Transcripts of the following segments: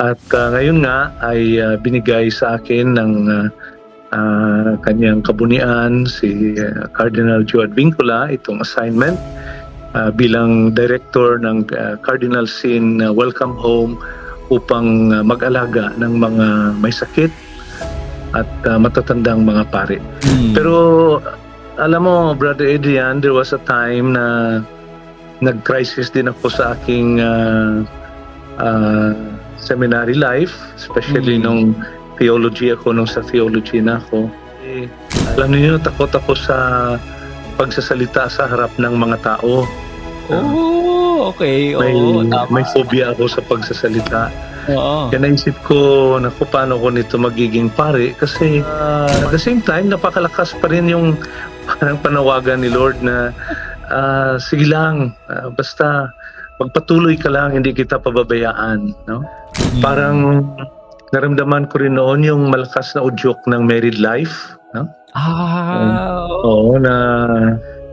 At ngayon nga ay binigay sa akin ng kanyang kabunian si Cardinal Joe Advincula itong assignment bilang director ng Cardinal Sin Welcome Home upang mag-alaga ng mga may sakit at matatandang mga pari. Pero alam mo, Brother Adrian, there was a time na nag-crisis din ako sa aking seminary life, especially nung theology ako, nung sa theology na ako. Alam niyo, takot ako sa pagsasalita sa harap ng mga tao. Okay. May phobia ako sa pagsasalita. Kaya naisip ko, naku, paano ko nito magiging pare? Kasi at the same time, napakalakas pa rin yung parang panawagan ni Lord na sige lang, basta magpatuloy ka lang, hindi kita pababayaan. No? Parang naramdaman ko rin noon yung malakas na udyok ng married life. No? Oo, na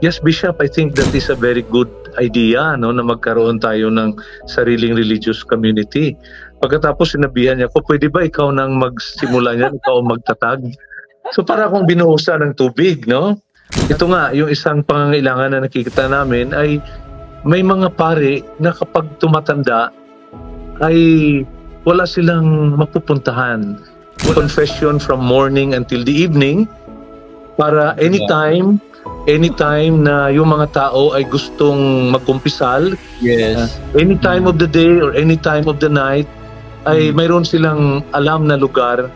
yes, Bishop, I think that is a very good idea, no, na magkaroon tayo ng sariling religious community. Pagkatapos sinabihan niya ko, pwede ba ikaw nang magsimula niyan, ikaw magtatag? So para akong binuhusan ng tubig, no? Ito nga, yung isang pangangailangan na nakikita namin ay may mga pare na kapag tumatanda ay wala silang mapupuntahan. Confession from morning until the evening para anytime na yung mga tao ay gustong magkumpisal, any time of the day or any time of the night, ay mayroon silang alam na lugar.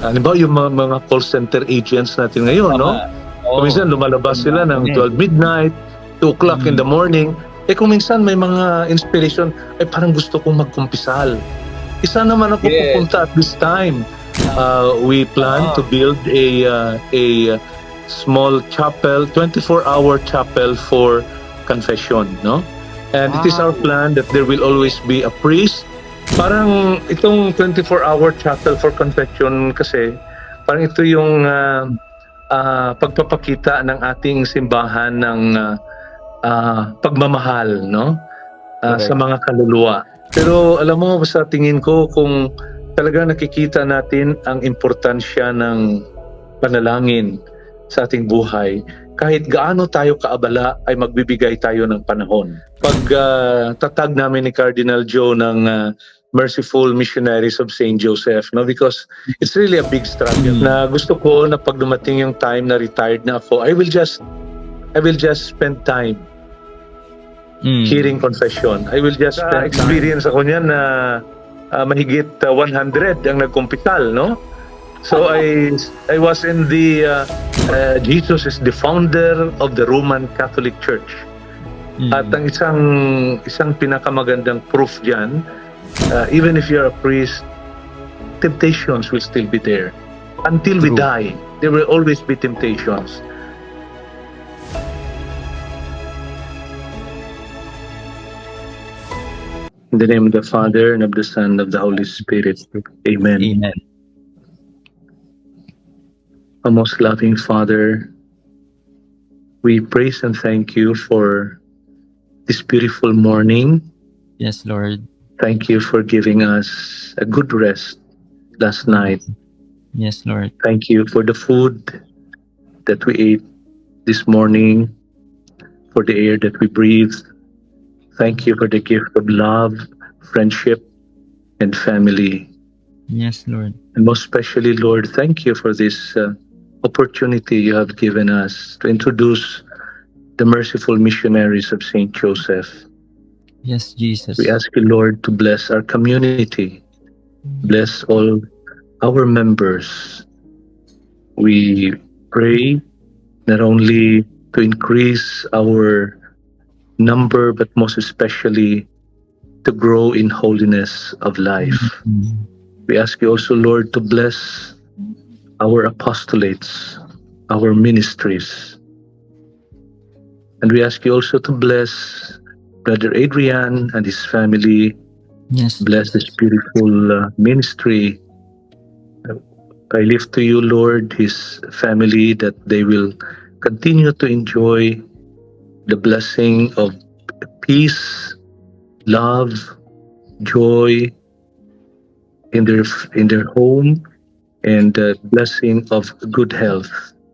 Halimbawa yung mga call center agents natin ngayon, no? Kuminsan lumalabas sila ng 12 midnight, 2 o'clock in the morning. Kung minsan may mga inspiration, ay parang gusto kong magkumpisal. Isa naman ako pupunta at this time. We plan to build a small chapel, 24-hour chapel for confession, no? And it is our plan that there will always be a priest. Parang itong 24-hour chapel for confession kasi parang ito yung pagpapakita ng ating simbahan ng pagmamahal, no? Sa mga kaluluwa. Pero alam mo, sa tingin ko, kung talaga nakikita natin ang importansya ng panalangin sa ating buhay, kahit gaano tayo kaabala ay magbibigay tayo ng panahon. Pag tatag namin ni Cardinal Joe ng Merciful Missionaries of St. Joseph, no, because it's really a big struggle. Na gusto ko na pag dumating yung time na retired na ako, I will just spend time hearing confession. I will just experience ako niyan na mahigit 100 ang nagkumpital, no? So I was in the Jesus is the founder of the Roman Catholic Church. At ang isang pinakamagandang proof diyan, even if you're a priest, temptations will still be there. Until we die, there will always be temptations. In the name of the Father, and of the Son, and of the Holy Spirit. Amen. Amen. Our most loving Father, we praise and thank you for this beautiful morning. Yes, Lord. Thank you for giving us a good rest last night. Yes, Lord. Thank you for the food that we ate this morning, for the air that we breathe. Thank you for the gift of love, friendship, and family. Yes, Lord. And most especially, Lord, thank you for this opportunity you have given us to introduce the Merciful Missionaries of St. Joseph. Yes, Jesus. We ask you, Lord, to bless our community, bless all our members. We pray not only to increase our number, but most especially to grow in holiness of life. We ask you also, Lord, to bless our apostolates, our ministries. And we ask you also to bless Brother Adrian and his family. Yes. Bless this beautiful ministry. I lift to you, Lord, his family, that they will continue to enjoy the blessing of peace, love, joy, in their home, and the blessing of good health.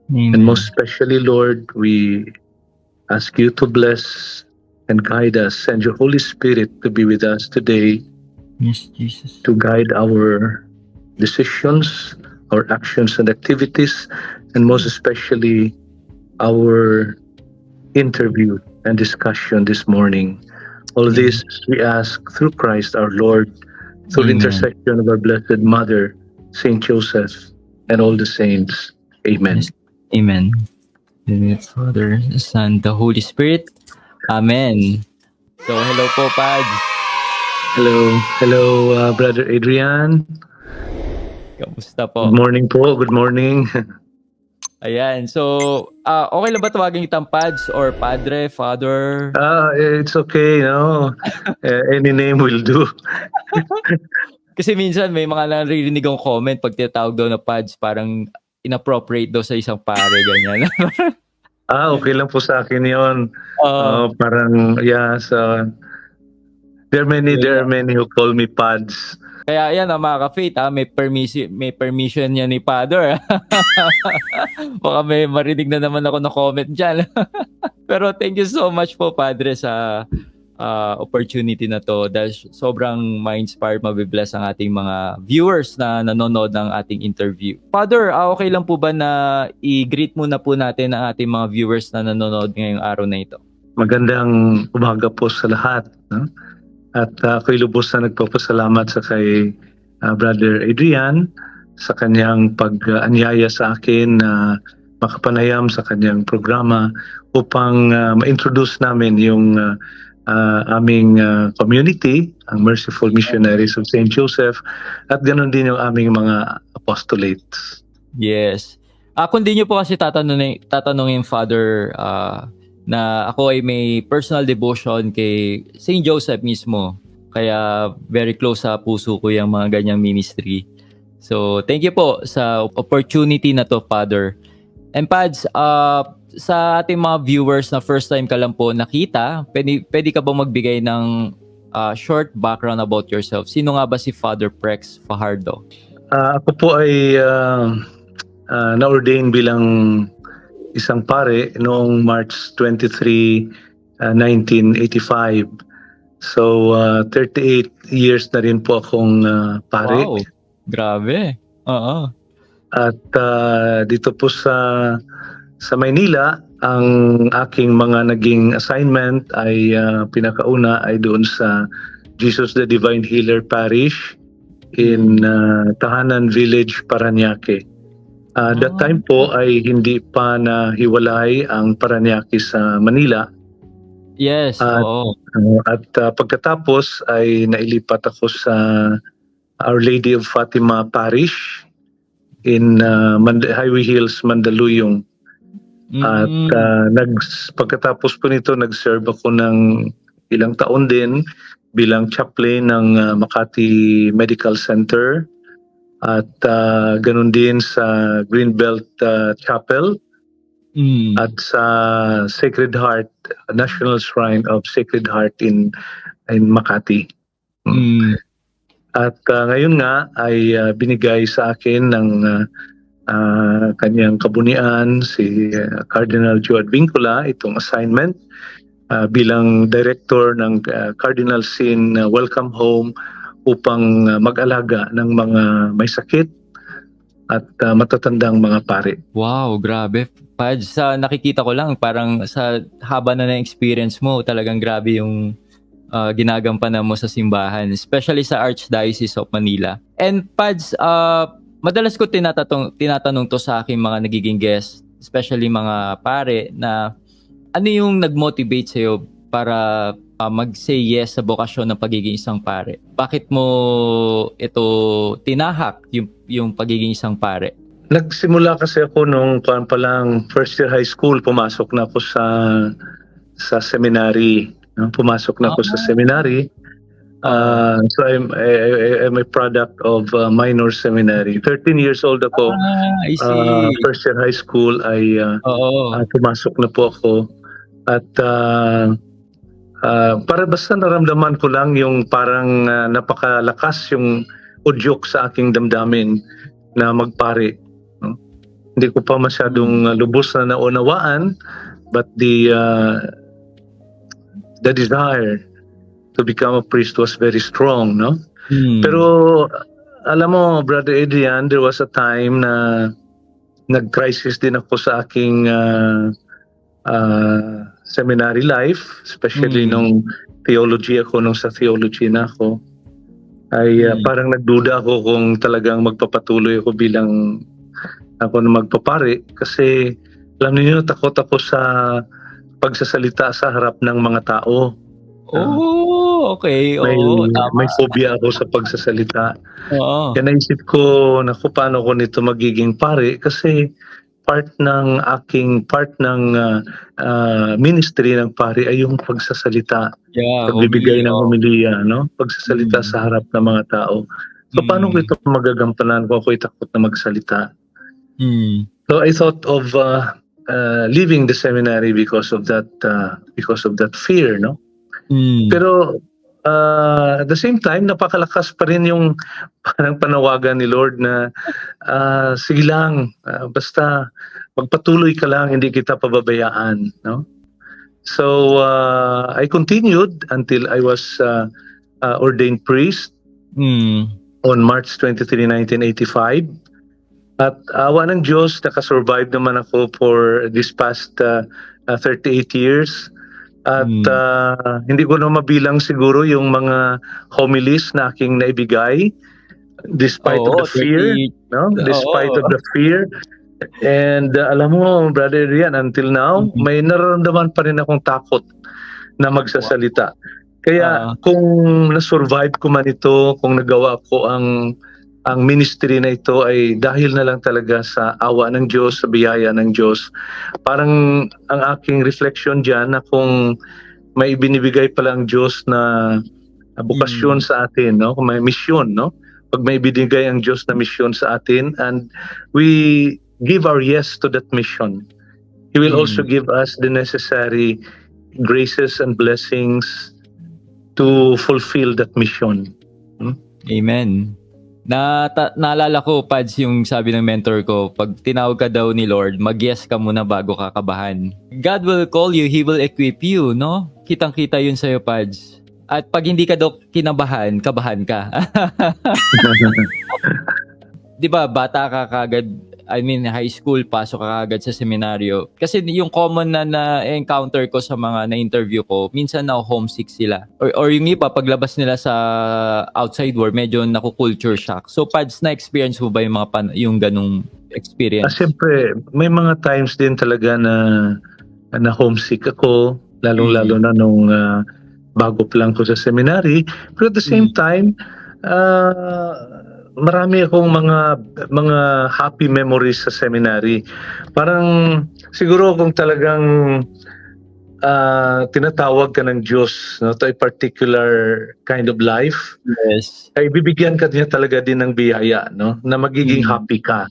Amen. And most especially, Lord, we ask you to bless and guide us. Send your Holy Spirit to be with us today, Yes, Jesus. to guide our decisions, our actions and activities, and most especially our interview and discussion this morning. All this we ask through Christ our Lord, through the Amen. intercession of our Blessed Mother, Saint Joseph, and all the saints. Amen. Yes. Amen. In the Father, the Son, the Holy Spirit. Amen. So, hello po, Pads. Hello, Brother Adrian. Kamusta Good po? morning po. Good morning. Ayan. So, okay lang ba tawagin kitang Pads or Padre, Father? It's okay, no? Any name will do. Kasi minsan may mga naririnig akong comment pag tinatawag daw na Pads, parang inappropriate daw sa isang pare, ganyan. Okay lang po sa akin yon. Oo. Parang, yeah, so, there are many who call me Pads. Kaya yan, mga ka-faith, may permission yan ni Father. Baka may marinig na naman ako na comment dyan. Pero thank you so much po, Padre, sa opportunity na to. Dahil sobrang ma-inspired, mabibless ang ating mga viewers na nanonood ng ating interview. Father, okay lang po ba na i-greet muna po natin ang ating mga viewers na nanonood ngayong araw na ito? Magandang umaga po sa lahat. No? At ako'y lubos na nagpapasalamat sa kay Brother Adrian sa kanyang pag-anyaya sa akin na makapanayam sa kanyang programa upang ma-introduce namin yung aming community, ang Merciful Missionaries of St. Joseph, at ganoon din yung aming mga apostolates. Yes. Kundi nyo po kasi tatanungin, Father, na ako ay may personal devotion kay St. Joseph mismo. Kaya very close sa puso ko yung mga ganyang ministry. So, thank you po sa opportunity na to, Father. And Pads, sa ating mga viewers na first time ka lang po nakita, pwede ka bang magbigay ng short background about yourself? Sino nga ba si Father Prex Fajardo? Ako po ay na-ordain bilang isang pare noong March 23, 1985. So, 38 years na rin po akong pare. Wow, grabe. Oo. At dito po sa Maynila, ang aking mga naging assignment ay pinakauna ay doon sa Jesus the Divine Healer Parish in Tahanan Village, Parañaque. That time po ay hindi pa nahiwalay ang Parañaque sa Manila. Yes, oo. At pagkatapos ay nailipat ako sa Our Lady of Fatima Parish in Highway Hills, Mandaluyong. At pagkatapos po nito, nag-serve ako ng ilang taon din bilang chaplain ng Makati Medical Center. At ganun din sa Greenbelt Chapel at sa Sacred Heart, National Shrine of Sacred Heart in Makati. At ngayon nga ay binigay sa akin ng kanyang kabunian si Cardinal Joe Advincula itong assignment bilang director ng Cardinal Sin Welcome Home upang mag-alaga ng mga may sakit at matatandang mga pare. Wow, grabe. Paj, sa nakikita ko lang, parang sa haba na experience mo, talagang grabe yung ginagampanan mo sa simbahan, especially sa Archdiocese of Manila. And Paj, madalas ko tinatanong to sa aking mga nagiging guest, especially mga pare, na ano yung nag-motivate sa'yo para mag-say yes sa bokasyon ng pagiging isang pare? Bakit mo ito tinahak, yung pagiging isang pare? Nagsimula kasi ako nung pa lang first year high school, pumasok na ako sa seminary. Pumasok na ako sa seminary. So I'm a product of minor seminary. 13 years old ako. I see. First year high school ay pumasok na po ako. At para basta naramdaman ko lang yung parang napakalakas yung udyok sa aking damdamin na magpari. No? Hindi ko pa masyadong lubos na naunawaan, but the desire to become a priest was very strong, no? Pero alam mo, Brother Adrian, there was a time na nag-crisis din ako sa aking seminary life, especially nung theology ako, nung sa theology na ako. Ay parang nagduda ako kung talagang magpapatuloy ako bilang ako na magpapari, kasi alam niyo, takot ako sa pagsasalita sa harap ng mga tao. Okay. May phobia ako sa pagsasalita. Oo. Kaya naisip ko, naku, paano ko nito magiging pare, kasi part ng ministry ng pare ay yung pagsasalita, Yeah, pagbibigay ng homily, homilya, no? Pagsasalita sa harap ng mga tao. So paano ko ito magagampanan kung ako'y takot na magsalita? So I thought of leaving the seminary because of that fear, no? Pero at the same time, napakalakas pa rin yung parang panawagan ni Lord na sige lang, basta magpatuloy ka lang, hindi kita pababayaan, no? So I continued until I was ordained priest on March 23, 1985. At awa ng Diyos, nakasurvive naman ako for this past 38 years. At hindi ko na mabilang siguro yung mga homilies na aking naibigay despite of the fear, no? Despite of the fear. And alam mo, Brother Rian, until now, may nararamdaman pa rin akong takot na magsasalita. Kaya kung na-survive ko man ito, kung nagawa ko ang ministry na ito, ay dahil na lang talaga sa awa ng Diyos, sa biyaya ng Diyos. Parang ang aking reflection dyan na kung may binibigay pala ang Diyos na bukasyon sa atin, no? Kung may misyon, no? Pag may binigay ang Diyos na misyon sa atin and we give our yes to that mission, He will also give us the necessary graces and blessings to fulfill that mission. Amen. Naalala ko, Pads, yung sabi ng mentor ko, pag tinawag ka daw ni Lord, mag-yes ka muna bago ka kabahan. God will call you, He will equip you, no? Kitang-kita yun sa'yo, Pads. At pag hindi ka daw kinabahan, kabahan ka. Di ba, bata ka kagad, high school, pasok ka kagad sa seminaryo. Kasi yung common na encounter ko sa mga na-interview ko, minsan na homesick sila. Or yung iba, paglabas nila sa outside world, medyo naku-culture shock. So, Pads, na-experience mo ba yung yung ganung experience? Siyempre, may mga times din talaga na homesick ako, lalong-lalo na nung bago pa lang ko sa seminary. Pero at the same time, marami akong mga happy memories sa seminary. Parang siguro kung talagang tinatawag ka ng Diyos, no, to a particular kind of life, yes, ay bibigyan ka niya talaga din ng biyaya, no, na magiging happy ka.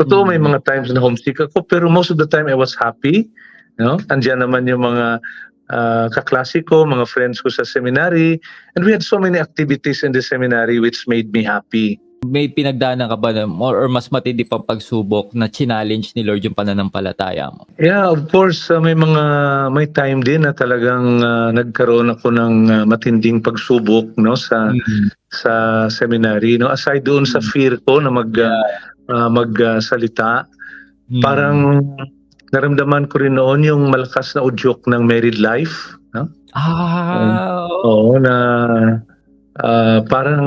Totoo, may mga times na homesick ako, pero most of the time I was happy, no? Andiyan naman yung mga kaklase ko, mga friends ko sa seminary, and we had so many activities in the seminary which made me happy. May pinagdaanan ka ba or mas matindi pang pagsubok na challenge ni Lord yung pananampalataya mo? Yeah, of course, may time din na talagang nagkaroon ako ng matinding pagsubok, no, sa seminary, no, aside doon sa fear ko na magsalita. Parang naramdaman ko rin noon yung malakas na udyok ng married life, no? Oo, na parang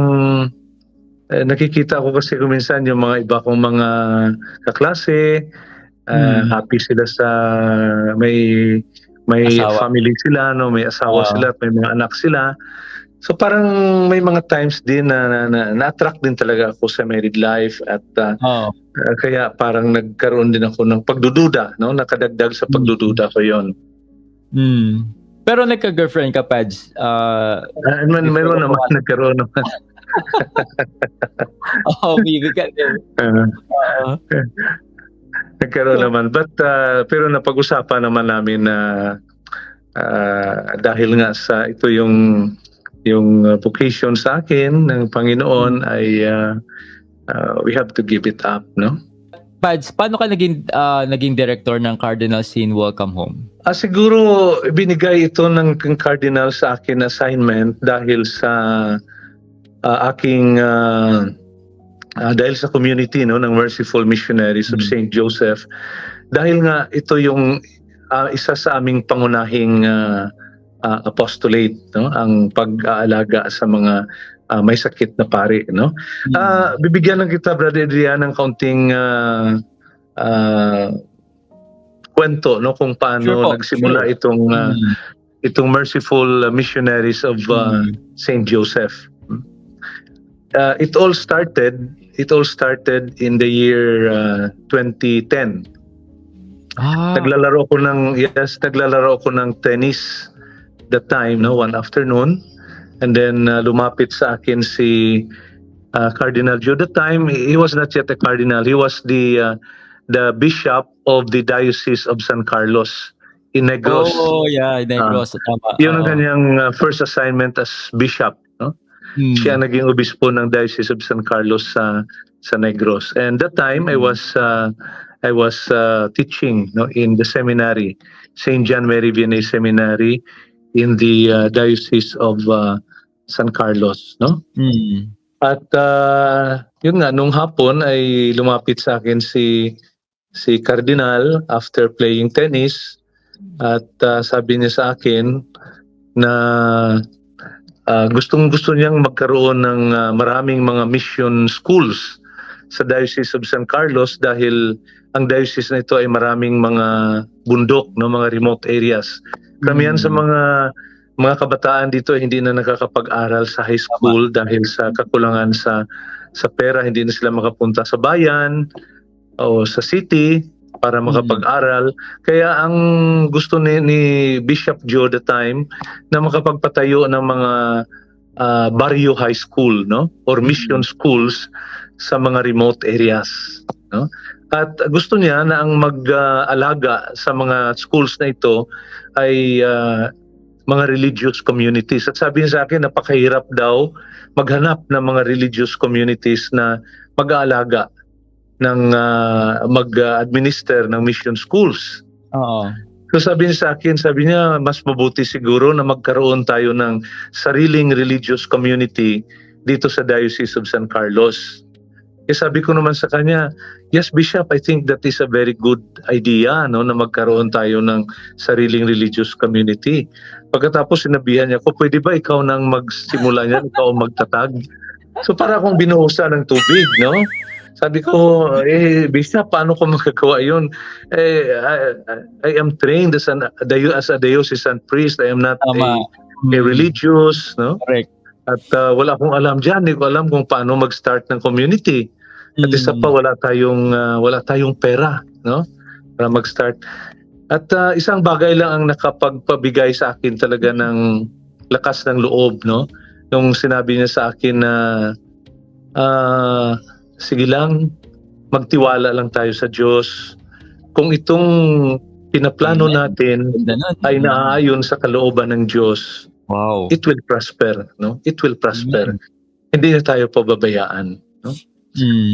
nakikita ko kasi kuminsan yung mga iba kong mga kaklase, happy sila sa may asawa. family sila, no, may asawa sila, may mga anak sila. So parang may mga times din na na-attract din talaga ako sa married life at kaya parang nagkaroon din ako ng pagdududa, no, nakadagdag sa pagdududa ko 'yon. Pero nagka-girlfriend ka, Pads? Meron naman, nagkaroon naman. Bibigyan din. Nagkaroon naman, but pero napag-usapan naman namin na dahil nga sa ito yung vocation sa akin ng Panginoon ay we have to give it up, no? Pads, paano ka naging director ng Cardinal Sin Welcome Home? Siguro binigay ito ng Cardinal sa akin assignment dahil sa aking dahil sa community, no, ng Merciful Missionaries of St. Joseph. Dahil nga ito yung isa sa aming pangunahing apostolate, no, ang pag-aalaga sa mga may sakit na pari, no. Bibigyan lang kita, Brother Adrian, ng kaunting kwento, no, kung paano nagsimula itong Merciful Missionaries of St. Joseph. It all started in the year 2010. Naglalaro ako ng tennis that time, no, one afternoon. And then lumapit sa akin si Cardinal Joe. That time he was not yet a cardinal. He was the bishop of the Diocese of San Carlos in Negros. Oh yeah, Negros, tama. Yun ang kanyang first assignment as bishop, no? Siya naging obispo ng Diocese of San Carlos sa Negros. And that time I was teaching, no, in the seminary, St. John Mary Vianney Seminary in the Diocese of San Carlos, no? At yun nga, nung hapon ay lumapit sa akin si Cardinal after playing tennis at sabi niya sa akin na gustong-gusto niyang magkaroon ng maraming mga mission schools sa Diocese of San Carlos dahil ang diocese na ito ay maraming mga bundok, no, mga remote areas. Karamihan sa mga kabataan dito hindi na nakakapag-aral sa high school dahil sa kakulangan sa pera, hindi na sila makapunta sa bayan o sa city para makapag-aral. Kaya ang gusto ni Bishop Joe the time na makapagpatayo ng mga barrio high school, no, or mission schools sa mga remote areas, no? At gusto niya na ang mag-alaga sa mga schools na ito ay mga religious communities. At sabi niya sa akin, napakahirap daw maghanap ng mga religious communities na mag-aalaga ng mag-administer ng mission schools. So sabi niya sa akin, sabi niya, mas mabuti siguro na magkaroon tayo ng sariling religious community dito sa Diocese of San Carlos. Sabi ko naman sa kanya, yes, Bishop, I think that is a very good idea, no, na magkaroon tayo ng sariling religious community. Pagkatapos sinabihan niya ko, pwede ba ikaw nang magsimula niyan, ikaw magtatag? So para akong binuhusan ng tubig, no? Sabi ko, Bishop, paano ko magagawa yun? I am trained as a diocesan priest. I am not a religious, no? Correct. At wala akong alam dyan. Hindi ko alam kung paano mag-start ng community. At isa pa, wala tayong pera, no, para mag-start. At isang bagay lang ang nakapagpabigay sa akin talaga ng lakas ng loob, no? Nung sinabi niya sa akin na sige lang, magtiwala lang tayo sa Diyos. Kung itong pinaplano natin ay naaayon sa kalooban ng Diyos, wow, it will prosper, no? It will prosper. Hindi na tayo pababayaan, no?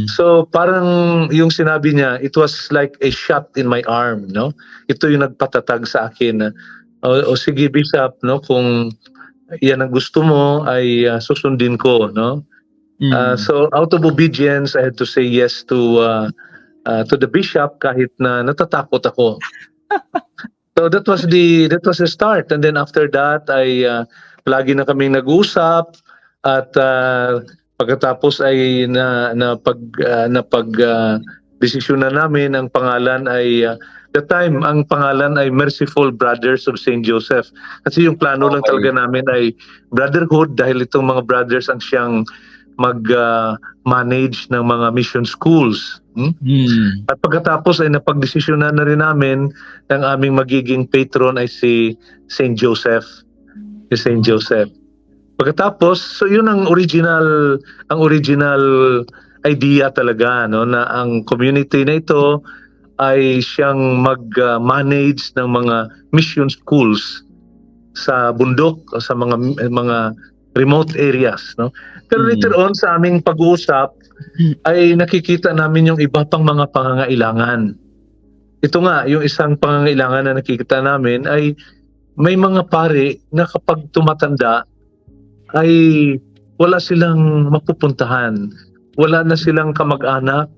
So parang yung sinabi niya, it was like a shot in my arm, no? Ito yung nagpatatag sa akin na o sige Bishop, no, kung yan ang gusto mo ay susundin ko, no? So out of obedience I had to say yes to the bishop kahit na natatakot ako. So that was the start, and then after that ay lagi na kaming nag-usap at pagkatapos ay desisyon na namin ang pangalan ay that time ang pangalan ay Merciful Brothers of St. Joseph. Kasi yung plano lang talaga namin ay brotherhood dahil itong mga brothers ang siyang mag-manage ng mga mission schools. At pagkatapos ay napagdesisyonan na rin namin ang aming magiging patron ay si St. Joseph. Si St. Joseph. Pagkatapos, so yun ang original idea talaga, no, na ang community na ito ay siyang mag-manage ng mga mission schools sa bundok, sa mga remote areas, no? Pero later on sa aming pag-uusap ay nakikita namin yung iba pang mga pangangailangan. Ito nga, yung isang pangangailangan na nakikita namin ay may mga pare na kapag tumatanda ay wala silang mapupuntahan. Wala na silang kamag-anak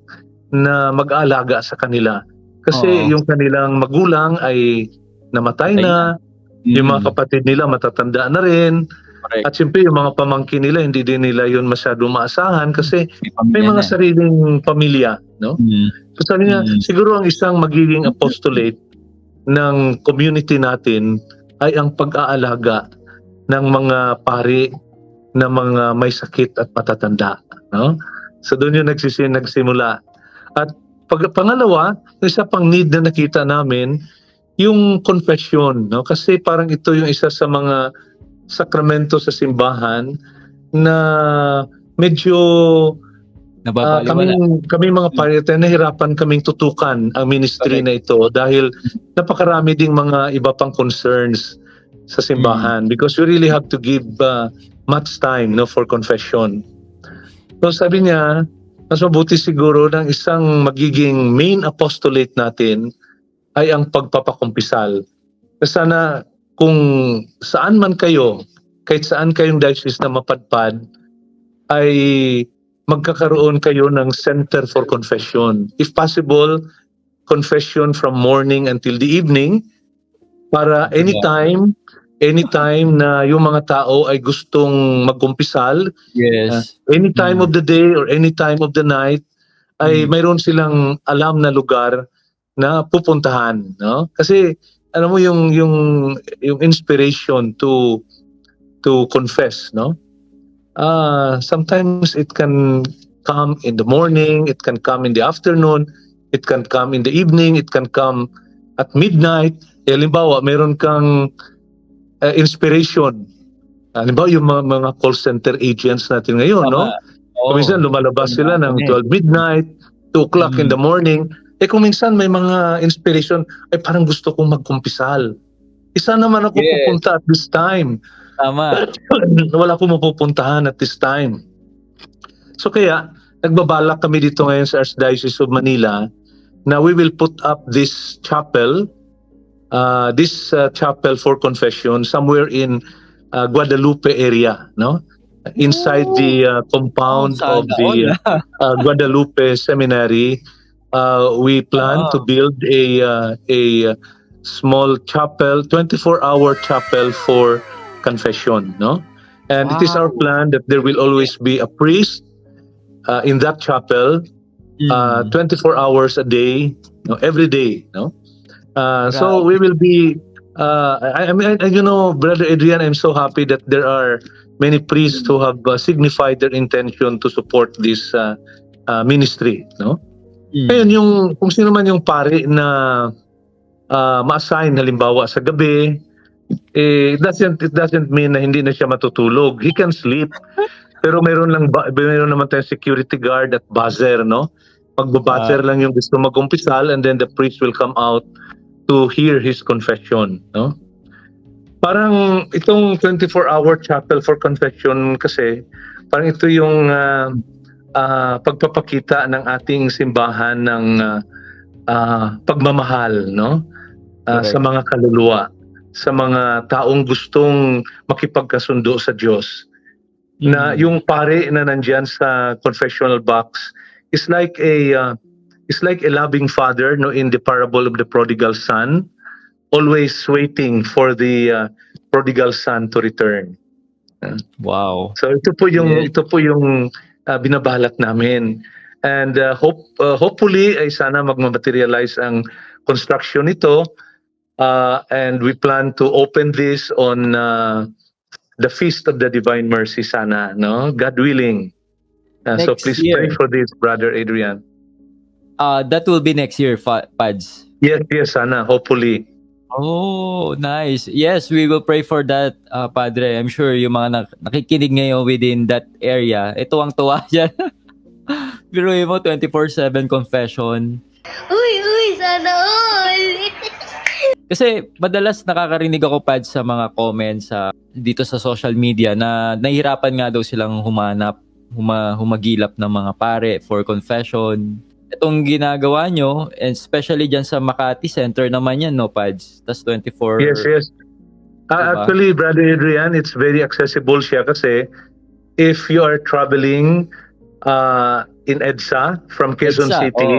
na mag-aalaga sa kanila. Kasi Oo. yung kanilang magulang ay namatay Patay na, yung mga kapatid nila matatanda na rin, Correct. at siyempre yung mga pamangkin nila hindi din nila yun masyado maasahan kasi may Pamilya mga na. sariling pamilya, no? So sabi niya, siguro ang isang magiging apostolate ng community natin ay ang pag-aalaga ng mga pari na mga may sakit at matatanda, no? So doon yung nagsimula. At pangalawa, isa pang need na nakita namin, yung confession, no? Kasi parang ito yung isa sa mga sakramento sa simbahan na medyo Nababaliwala. kami mga paritan nahirapan kaming tutukan ang ministry Correct. na ito dahil napakarami ding mga iba pang concerns sa simbahan because we really have to give much time, no, for confession. So sabi niya, mas mabuti siguro ng isang magiging main apostolate natin ay ang pagpapakumpisal. Sana kung saan man kayo, kahit saan kayong diocese na mapadpad, ay magkakaroon kayo ng center for confession. If possible, confession from morning until the evening para anytime na yung mga tao ay gustong magkumpisal, Yes. any time of the day or any time of the night, ay mayroon silang alam na lugar na pupuntahan, no? Kasi alam mo yung inspiration to confess, no? Sometimes it can come in the morning, it can come in the afternoon, it can come in the evening, it can come at midnight. Halimbawa, meron kang inspiration. Halimbawa, yung mga call center agents natin ngayon, no? Kung minsan lumalabas sila ng 12 midnight, 2 o'clock in the morning. Kung minsan may mga inspiration, parang gusto kong magkumpisal. Isa naman ako pupunta at this time. Tama. Wala akong mapupuntahan at this time. So kaya, nagbabalak kami dito ngayon sa Archdiocese of Manila na we will put up this chapel for confession somewhere in Guadalupe area, no? Inside the compound of the Guadalupe Seminary, we plan to build a small chapel, 24-hour chapel for confession, no? And it is our plan that there will always be a priest in that chapel 24 hours a day, no, every day, no? So we will be I mean, you know, Brother Adrian, I'm so happy that there are many priests who have signified their intention to support this ministry, no? Ngayon, yung kung sino man yung pari na ma-assign halimbawa sa gabi, it doesn't mean na hindi na siya matutulog. He can sleep. Pero meron naman tayong security guard at buzzer, no? Magbo-buzzer lang yung gusto mag-umpisal and then the priest will come out to hear his confession, no? Parang itong 24-hour chapel for confession kasi parang ito yung pagpapakita ng ating simbahan ng pagmamahal, no? Sa mga kaluluwa, sa mga taong gustong makipagkasundo sa Diyos. Na yung pare na nandyan sa confessional box is like a loving father, no, in the parable of the prodigal son, always waiting for the prodigal son to return. Wow. So ito po yung binabalak namin. And hopefully ay sana magma-materialize ang construction nito. And we plan to open this on the Feast of the Divine Mercy sana, no? God willing. So please pray for this, Brother Adrian. That will be next year, Pads. Yes, sana, hopefully. Oh, nice. Yes, we will pray for that, Padre. I'm sure yung mga nakikinig ngayon within that area, ito ang tuwa dyan. Pero mo, 24/7 confession. Uy, sana all! Kasi madalas nakakarinig ako, Pad, sa mga comments dito sa social media na nahihirapan nga daw silang humagilap ng mga pare for confession. Itong ginagawa nyo, and especially dyan sa Makati Center naman yan, no, Pads? Tas 24... Yes. Diba? Actually, Brother Adrian, it's very accessible siya kasi if you are traveling in EDSA from Quezon EDSA, City,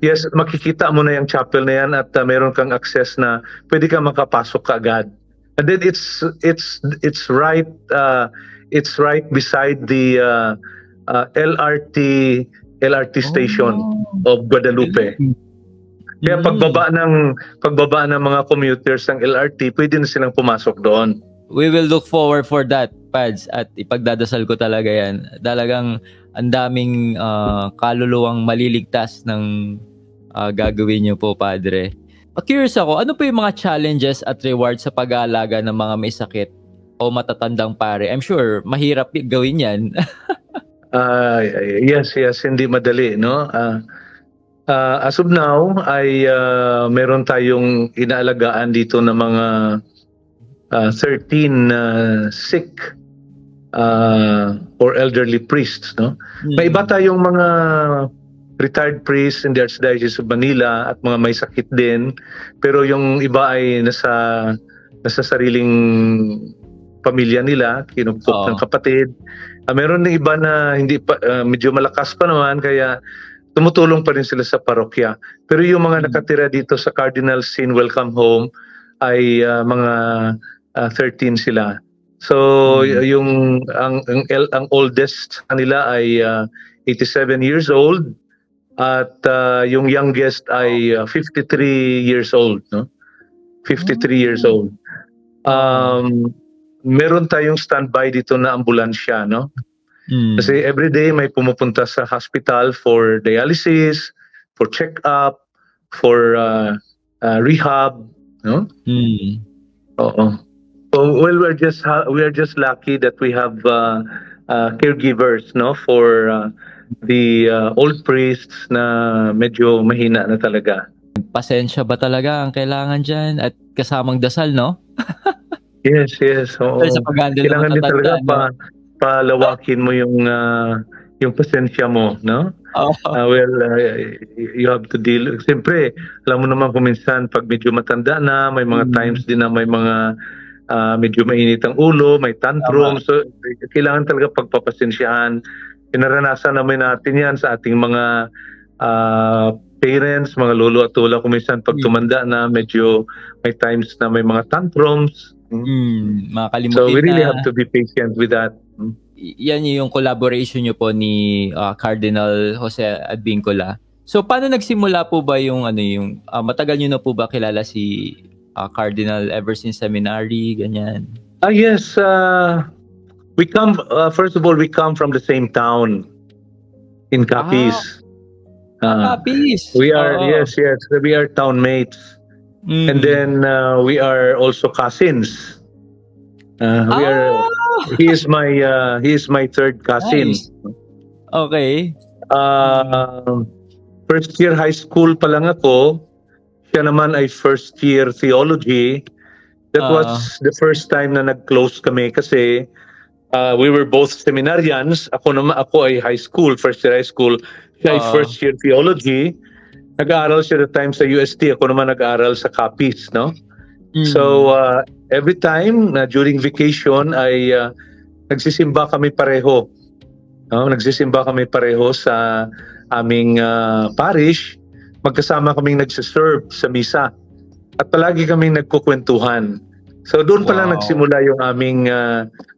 yes, Mm. makikita mo na yung chapel na yan at meron kang access na pwede ka makapasok kaagad. And then it's right beside the LRT station of Guadalupe. Kaya pagbaba ng mga commuters ng LRT, pwede na silang pumasok doon. We will look forward for that, Pads, at ipagdadasal ko talaga yan. Talagang ang daming kaluluwang maliligtas ng gagawin niyo po, Padre. Curious ako, ano po yung mga challenges at rewards sa pag-aalaga ng mga may sakit o matatandang pare? I'm sure mahirap gawin yan. Yes, hindi madali, no? As of now, ay meron tayong inaalagaan dito na mga 13 sick or elderly priests, no? May iba tayong mga retired priests in the Archdiocese of Manila at mga may sakit din, pero yung iba ay nasa sariling pamilya nila, kinupok ng kapatid. Meron ng iba na hindi pa medyo malakas pa naman, kaya tumutulong pa rin sila sa parokya. Pero yung mga nakatira dito sa Cardinal Sin Welcome Home ay mga 13 sila. So yung ang oldest kanila ay 87 years old at yung youngest ay 53 years old, no? 53 years old. Meron tayong standby dito na ambulansya, no? Kasi everyday may pumupunta sa hospital for dialysis, for check-up, for rehab, no? Oo. Well, we are just lucky that we have caregivers, no, for the old priests na medyo mahina na talaga. Pasensya ba talaga ang kailangan dyan at kasamang dasal, no? Yes. Oo. Sa pag-handle ng Kailangan din talaga matatanda, palawakin mo yung pasensya mo, no? You have to deal. Siyempre, alam mo naman kung minsan pag medyo matanda na, may mga times din na may mga medyo mainit ang ulo, may tantrum. So, kailangan talaga pagpapasensyahan. Pinaranasan naman natin yan sa ating mga parents, mga lolo at lola. Kung minsan pag tumanda na, medyo may times na may mga tantrums. Makakalimutin So, we really na. have to be patient with that. Yan yung collaboration nyo po ni Cardinal Jose Advincula. So, paano nagsimula po ba yung matagal nyo na po ba kilala si Cardinal ever since seminary, ganyan? Yes. We come, first of all, we come from the same town in Capiz. Capiz! We are, yes, we are town mates. And then we are also cousins. He is my third cousin. Nice. Okay. First year high school pa lang ako. Siya naman ay first year theology. That was the first time na nag-close kami kasi we were both seminarians. Ako ay high school, first year high school. Siya ay first year theology. Nag-aaral siya the time sa UST. Ako naman nag-aaral sa Capiz, no? So every time during vacation ay nagsisimba kami pareho. No? Nagsisimba kami pareho sa aming parish. Magkasama kaming nagsiserve sa misa. At palagi kaming nagkukwentuhan. So doon pa lang nagsimula yung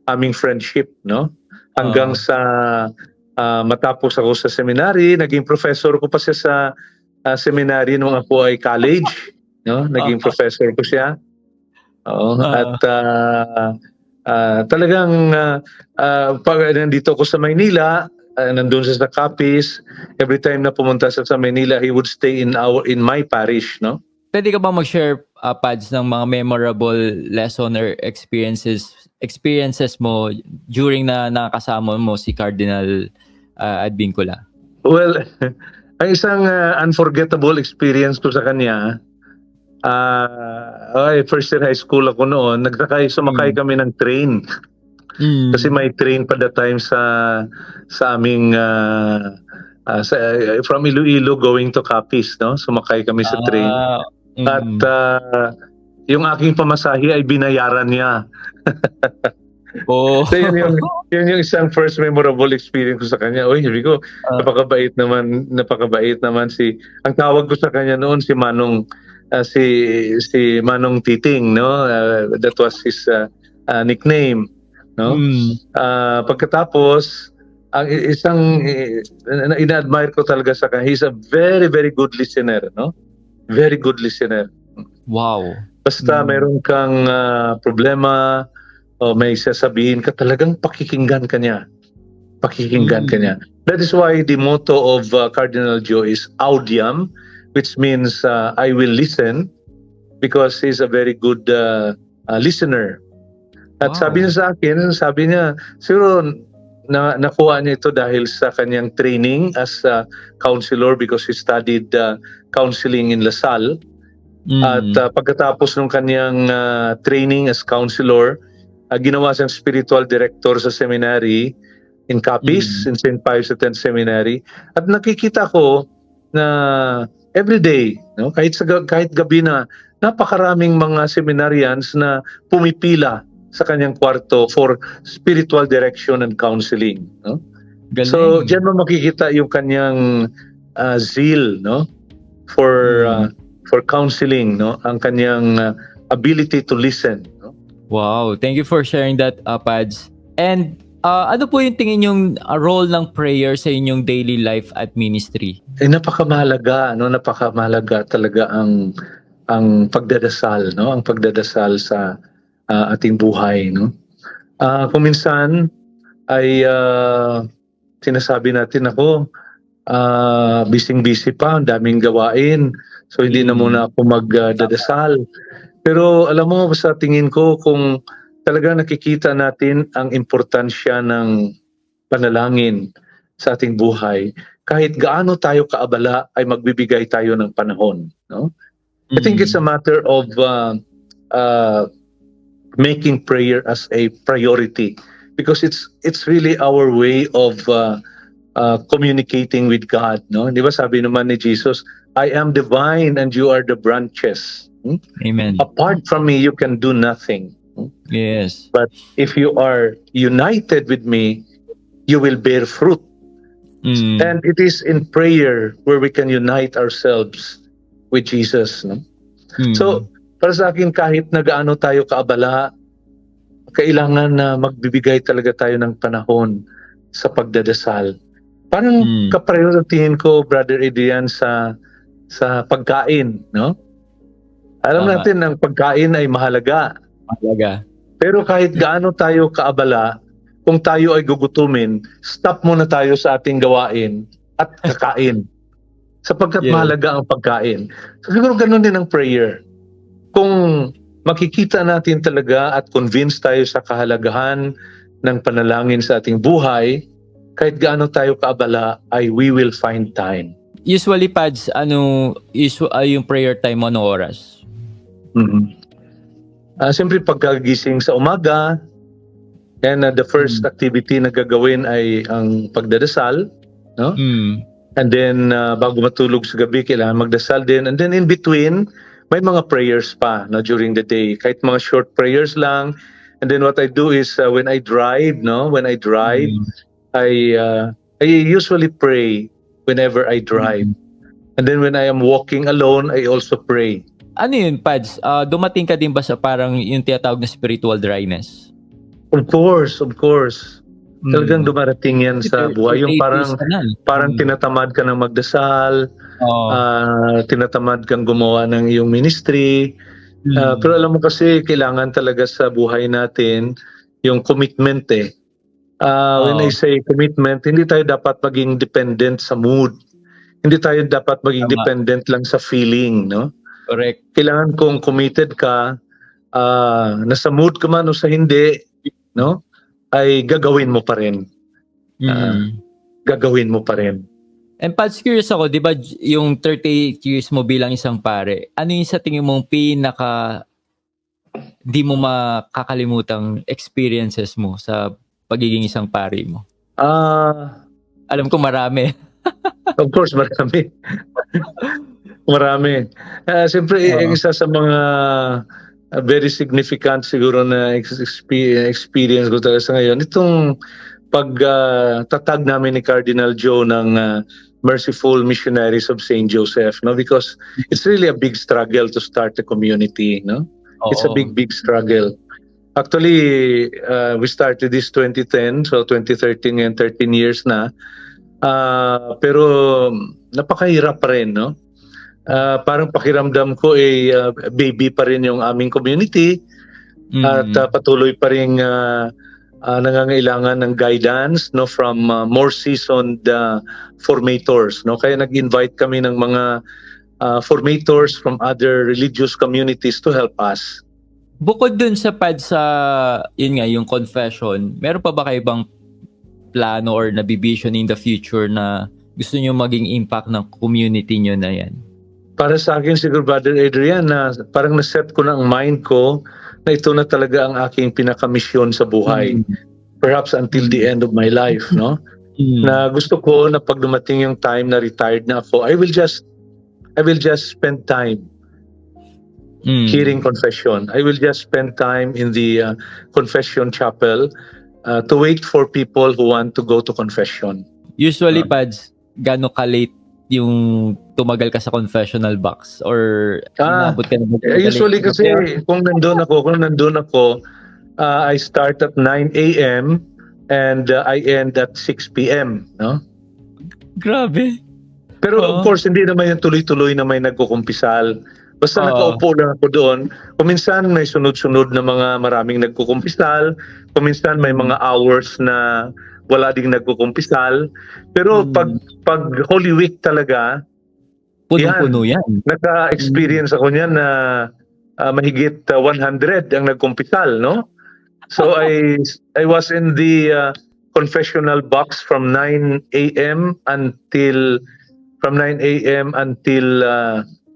aming friendship, no? Hanggang sa matapos ako sa seminary, naging professor ko pa siya sa seminary nung ako ay college, no? Naging professor ko siya. At talagang pag nandito ako sa Maynila, nandun sa Capiz, every time na pumunta sa Maynila, he would stay in my parish, no? Pwede ka ba mag-share, Pads, ng mga memorable lesson or experiences mo during na nakasama mo si Cardinal Advincula? Well, ang isang unforgettable experience ko sa kanya First year high school ako noon, sumakay kami ng train. Kasi may train pa that time sa aming from Iloilo going to Capiz, no? Sumakay kami sa train. At yung aking pamasahe ay binayaran niya. Oh. So yun yung isang first memorable experience ko sa kanya. Oy, sabi ko, napakabait naman ang tawag ko sa kanya noon si Manong si Manong Titing, no? That was his nickname, no? Pagkatapos ang isang ina-admire ko talaga sa kanya, he's a very very good listener, no? Very good listener. Wow. Basta meron kang problema o may sasabihin ka, talagang pakikinggan ka niya. That is why the motto of Cardinal Joe is Audiam, which means I will listen, because he's a very good listener. At sabi niya, siguro nakuha niya ito dahil sa kanyang training as a counselor, because he studied counseling in LaSalle. At pagkatapos ng kanyang training as counselor, ginawa siyang spiritual director sa seminary in Capiz, in St. Pius X Seminary. At nakikita ko na everyday, no, kahit gabi na, napakaraming mga seminarians na pumipila sa kanyang kwarto for spiritual direction and counseling, no? Galing. So diyan mo makikita yung kanyang zeal, no, for counseling, no, ang kanyang ability to listen, no? Wow, thank you for sharing that, Pads. And ano po yung tingin yung role ng prayer sa inyong daily life at ministry? Napakamahalaga, no? Napakamahalaga talaga ang pagdadasal, no? Ang pagdadasal sa ating buhay, no? Kung minsan ay sinasabi natin, ako busy pa, ang daming gawain, so hindi na muna ako magdadasal. Pero alam mo, sa tingin ko, kung talaga nakikita natin ang importansya ng panalangin sa ating buhay, kahit gaano tayo kaabala ay magbibigay tayo ng panahon, no? I think it's a matter of making prayer as a priority, because it's really our way of communicating with God, no? Di ba sabi naman ni Jesus, I am the vine and you are the branches. Amen. Apart from me, you can do nothing. Yes. But if you are united with me, you will bear fruit. And it is in prayer where we can unite ourselves with Jesus, no? So, para sa akin, kahit na gaano tayo kaabala, kailangan na magbibigay talaga tayo ng panahon sa pagdadasal. Parang kapareho sa tingin ko, Brother Adrian, sa pagkain, no? Alam natin ang pagkain ay mahalaga. Pero kahit gaano tayo kaabala, kung tayo ay gugutumin, stop muna tayo sa ating gawain at kakain. Sapagkat mahalaga ang pagkain. So siguro ganun din ang prayer. Kung makikita natin talaga at convince tayo sa kahalagahan ng panalangin sa ating buhay, kahit gaano tayo kaabala, ay we will find time. Usually, Pads, yung prayer time mo, ano oras? Siyempre pagkagising sa umaga, and the first activity na gagawin ay ang pagdadasal, no? And then bago matulog sa gabi, kailangan magdasal din. And then in between, may mga prayers pa, no, during the day, kahit mga short prayers lang. And then what I do is when I drive, I usually pray whenever I drive. And then when I am walking alone, I also pray. Ano yun, Pads? Dumating ka din ba sa parang yung tinatawag na spiritual dryness? Of course. Talagang dumarating yan sa buhay. Yung parang tinatamad ka ng magdasal, tinatamad kang gumawa ng iyong ministry. Pero alam mo kasi, kailangan talaga sa buhay natin yung commitment eh. When I say commitment, hindi tayo dapat maging dependent sa mood. Hindi tayo dapat maging dependent lang sa feeling, no? Correct. Kailangan kung committed ka, nasa mood ka man o sa hindi, no, ay gagawin mo pa rin. Gagawin mo pa rin. And Pads, curious ako, di ba yung 38 years mo bilang isang pare, ano yung sa tingin mong pinaka di mo makakalimutang experiences mo sa pagiging isang pare mo? Alam ko marami. Of course, marami. Marami. Siyempre, isa sa mga very significant siguro na experience ko talaga sa ngayon, itong pagtatag namin ni Cardinal Joe ng Merciful Missionaries of St. Joseph, no? Because it's really a big struggle to start a community, no? It's a big struggle. Actually, we started this 2010, so 2013 and 13 years na. Pero napakahirap pa rin, no? Parang pakiramdam ko baby pa rin yung aming community at patuloy pa rin nangangailangan ng guidance, no, from more seasoned formators, no? Kaya nag-invite kami ng mga formators from other religious communities to help us. Bukod dun sa yun nga, yung confession, meron pa ba kayo bang plano or nabivision in the future na gusto nyo maging impact ng community nyo na yan? Para sa akin siguro, Brother Adrian, na parang naset ko na ang mind ko na ito na talaga ang aking pinakamisyon sa buhay. Perhaps until the end of my life, no? Na gusto ko na pag dumating yung time na retired na ako, I will just spend time hearing confession. I will just spend time in the confession chapel to wait for people who want to go to confession. Usually, Pads, gano'n ka-late yung tumagal ka sa confessional box or inabot ka na? Usually kasi kung nandun ako, I start at 9 a.m. and I end at 6 p.m. No? Grabe. Pero of course, hindi naman yung tuloy-tuloy na may nagkukumpisal. Basta nakaupo lang ako doon. Kuminsan may sunod-sunod na mga maraming nagkukumpisal. Kuminsan may mga hours na wala ding nagkukumpisal. Pero pag Holy Week talaga, puno-puno yan. Naka-experience ako niyan na mahigit 100 ang nagkumpisal, no? So I was in the confessional box from 9 a.m. until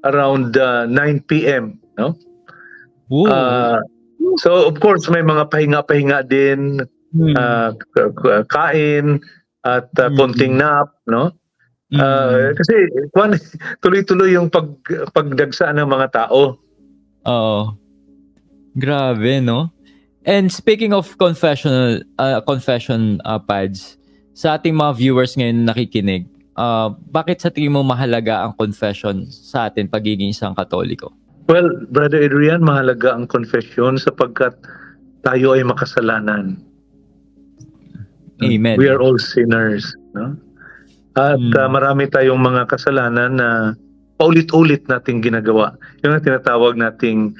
around 9 p.m. no? So of course may mga pahinga din, kain at konting nap, no? Kasi tuloy-tuloy yung pagdagsaan ng mga tao. Oo. Grabe, no? And speaking of confession Pads, sa ating mga viewers ngayon nakikinig, bakit sa tingin mo mahalaga ang confession sa atin pagiging isang Katoliko? Well, Brother Adrian, mahalaga ang confession sapagkat tayo ay makasalanan. Amen. We are all sinners, no? At marami tayong mga kasalanan na paulit-ulit nating ginagawa. Yung tinatawag nating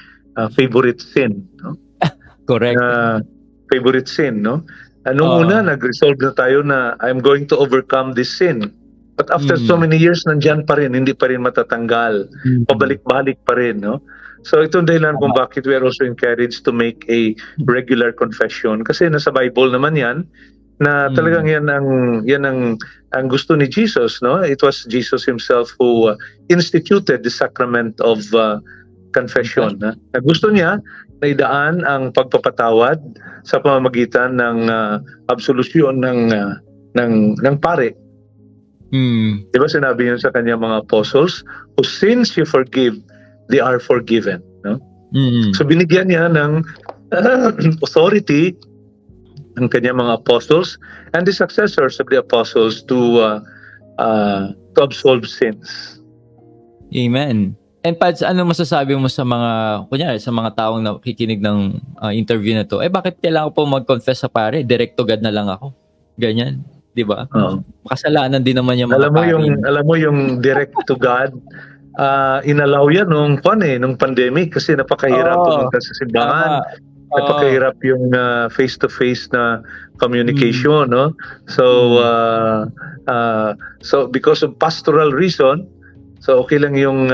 favorite sin, no? Correct. Favorite sin, no? Nung una, nag-resolve na tayo na I'm going to overcome this sin. But after so many years, nandyan pa rin, hindi pa rin matatanggal. Pabalik-balik pa rin, no? So itong dahilan kung bakit we are also encouraged to make a regular confession. Kasi nasa Bible naman yan, na talagang yan ang gusto ni Jesus, no? It was Jesus himself who instituted the sacrament of confession. Na gusto niya na idaan ang pagpapatawad sa pamamagitan ng absolusyon ng pare. Diba sinabi niya sa kanya mga apostles, whose sins you forgive, they are forgiven. No? So binigyan niya ng authority ang kanyang mga apostles and the successors of the apostles to absolve sins. Amen. And Pads, ano masasabi mo sa mga, kunyari, sa mga taong nakikinig ng interview na to? Bakit kailangan po mag-confess sa pare? Direct to God na lang ako. Ganyan, di ba? Kasalanan din naman yung mga pare. Alam mo yung direct to God, inalaw yan nung pandemic kasi napakahirap pumunta sa simbahan. Napakahirap yung face-to-face na communication, no? So because of pastoral reason, so okay lang yung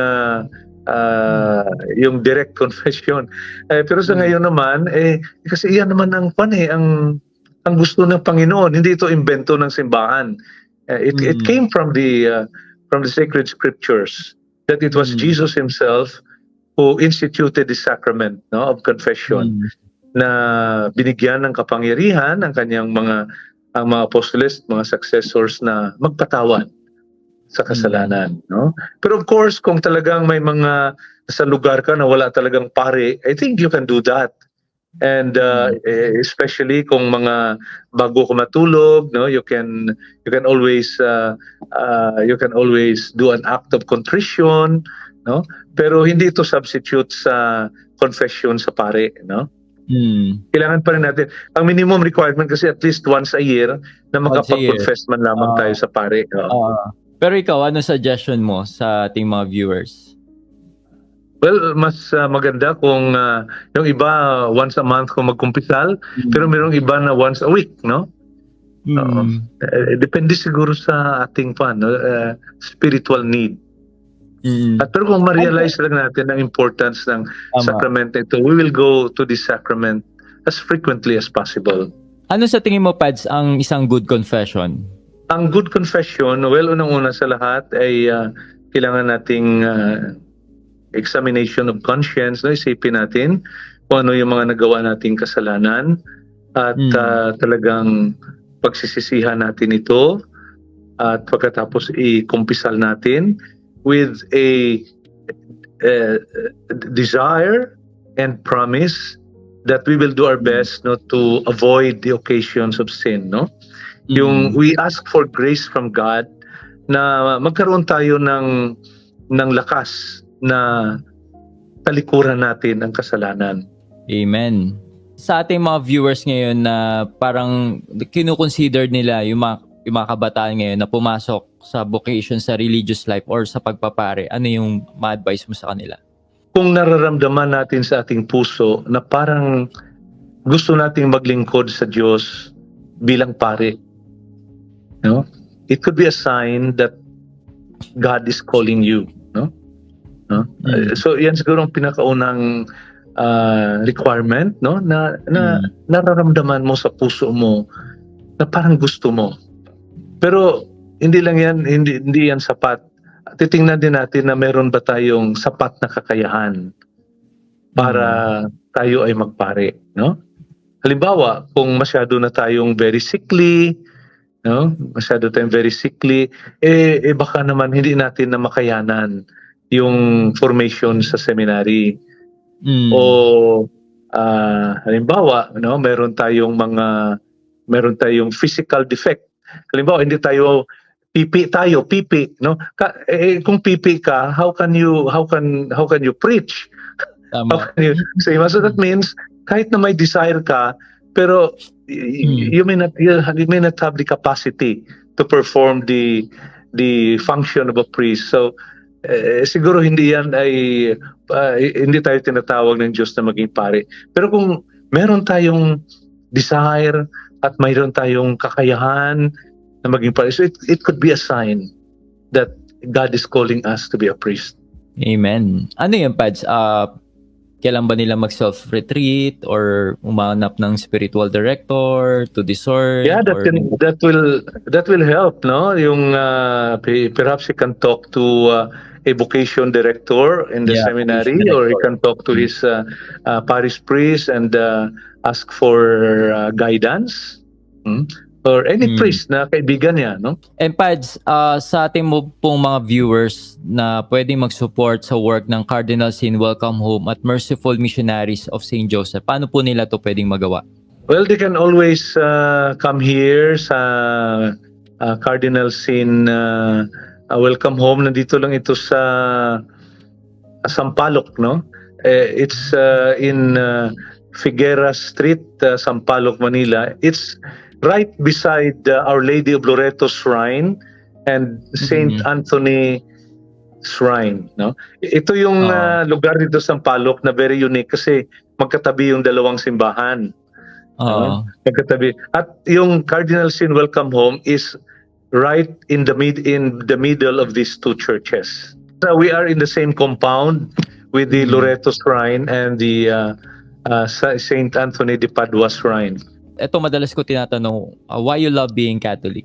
direct confession. Pero sa ngayon naman, kasi iyan naman ang gusto ng Panginoon. Hindi ito imbento ng simbahan. It came from the sacred scriptures that it was Jesus himself who instituted the sacrament, no, of confession, na binigyan ng kapangyarihan ang kanyang ang mga apostoles, mga successors na magpatawad sa kasalanan, no? Pero of course, kung talagang may mga sa lugar ka na wala talagang pare, I think you can do that. And especially kung mga bago ka matulog, no, you can always do an act of contrition, no? Pero hindi ito substitute sa confession sa pare, no? Kailangan pa rin natin ang minimum requirement kasi at least once a year na makapag-confess man lamang tayo sa pare. Pero ikaw, ano suggestion mo sa ating mga viewers? Well, mas maganda kung yung iba once a month kung magkumpisal, pero mayroong iba na once a week, no? Depende siguro sa ating spiritual need. At pero kung ma-realize lang natin ang importance ng sacrament ito, we will go to this sacrament as frequently as possible. Ano sa tingin mo, Pads, ang isang good confession? Ang good confession, well, unang-una sa lahat ay kailangan nating examination of conscience, no? Isipin natin kung ano yung mga nagawa nating kasalanan at talagang pagsisisihan natin ito at pagkatapos i-kumpisal natin with a desire and promise that we will do our best, no, to avoid the occasions of sin, no? Yung we ask for grace from God na magkaroon tayo ng lakas na talikuran natin ang kasalanan. Amen. Sa ating mga viewers ngayon na parang kinukonsider nila yung mga kabataan ngayon na pumasok sa vocation sa religious life or sa pagpapare, ano yung ma-advise mo sa kanila? Kung nararamdaman natin sa ating puso na parang gusto nating maglingkod sa Diyos bilang pare, no? It could be a sign that God is calling you, no? So yan siguro ang pinakaunang requirement, no, na nararamdaman mo sa puso mo na parang gusto mo. Pero hindi lang yan, hindi yan sapat. Titingnan din natin na meron ba tayong sapat na kakayahan para tayo ay magpare, no? Halimbawa, kung masyado na tayong very sickly, no? Masyado tayong very sickly, baka naman hindi natin na makayanan yung formation sa seminary. O halimbawa, no, meron tayong physical defect. Halimbawa, hindi tayo pipi, no? Kung pipi ka, how can you preach? Tama. How can you say? So that means kahit na may desire ka, pero you may not have the capacity to perform the function of a priest. So siguro hindi tayo tinatawag ng Diyos na maging pare. Pero kung meron tayong desire at mayroon tayong kakayahan na maging pare, so it could be a sign that God is calling us to be a priest. Amen. Ano yung Pads? Kailan ba nila mag-self-retreat or umanap ng spiritual director to discern? Yeah, that will help, no? Yung perhaps he can talk to a vocation director in the seminary, or he can talk to his parish priest and ask for guidance, or any priest na kaibigan niya, no? And Pads, sa ating pong mga viewers na pwedeng mag-support sa work ng Cardinal Sin Welcome Home at Merciful Missionaries of St. Joseph, paano po nila to pwedeng magawa? Well, they can always come here sa Cardinal Sin Welcome Home. Nandito lang ito sa Sampaloc, no? It's in Figueras Street, Sampaloc, Manila. It's right beside Our Lady of Loreto Shrine and Saint Anthony Shrine, no? Ito yung lugar dito sa Sampaloc na very unique kasi magkatabi yung dalawang simbahan. Magkatabi. At yung Cardinal Sin Welcome Home is right in the middle of these two churches. So we are in the same compound with the Loreto Shrine and the Saint Anthony de Padua Shrine. Ito madalas ko tinatanong, why you love being Catholic?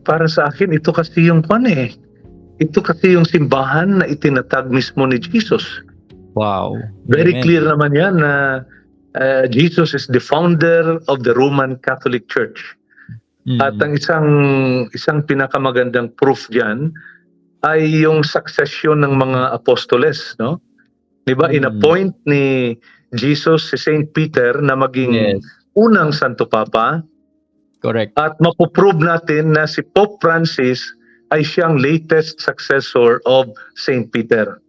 Para sa akin, ito kasi yung ito kasi yung simbahan na itinatag mismo ni Jesus. Wow. Very Amen. clear naman yan na Jesus is the founder of the Roman Catholic Church. At ang isang pinakamagandang proof diyan ay yung succession ng mga apostoles, no? 'Di ba, inappoint ni Jesus si Saint Peter na maging unang Santo Papa. Correct. At mapoprove natin na si Pope Francis ay siyang latest successor of Saint Peter.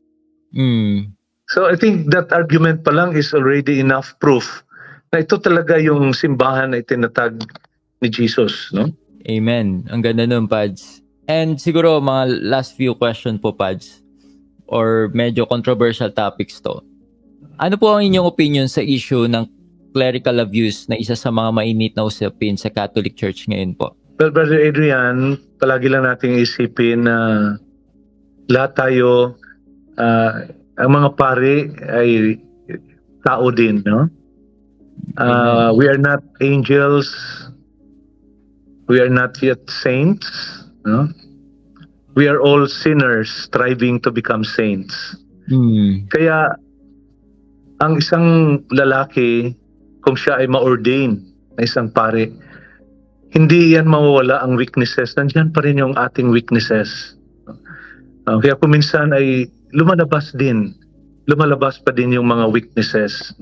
So I think that argument pa lang is already enough proof na ito talaga yung simbahan na itinatag ni Jesus, no? Amen. Ang ganda nun, Pads. And siguro mga last few question po, Pads, or medyo controversial topics to. Ano po ang inyong opinion sa issue ng clerical abuse na isa sa mga mainit na usapin sa Catholic Church ngayon po? Well, Brother Adrian, palagi lang nating isipin na lahat tayo, ang mga pari ay tao din, no? We are not angels, we are not yet saints, no? We are all sinners striving to become saints. Kaya ang isang lalaki, kung siya ay ma-ordain na isang pari, hindi yan mawawala ang weaknesses. Nandiyan pa rin yung ating weaknesses. Kaya kung minsan ay lumalabas pa din yung mga weaknesses.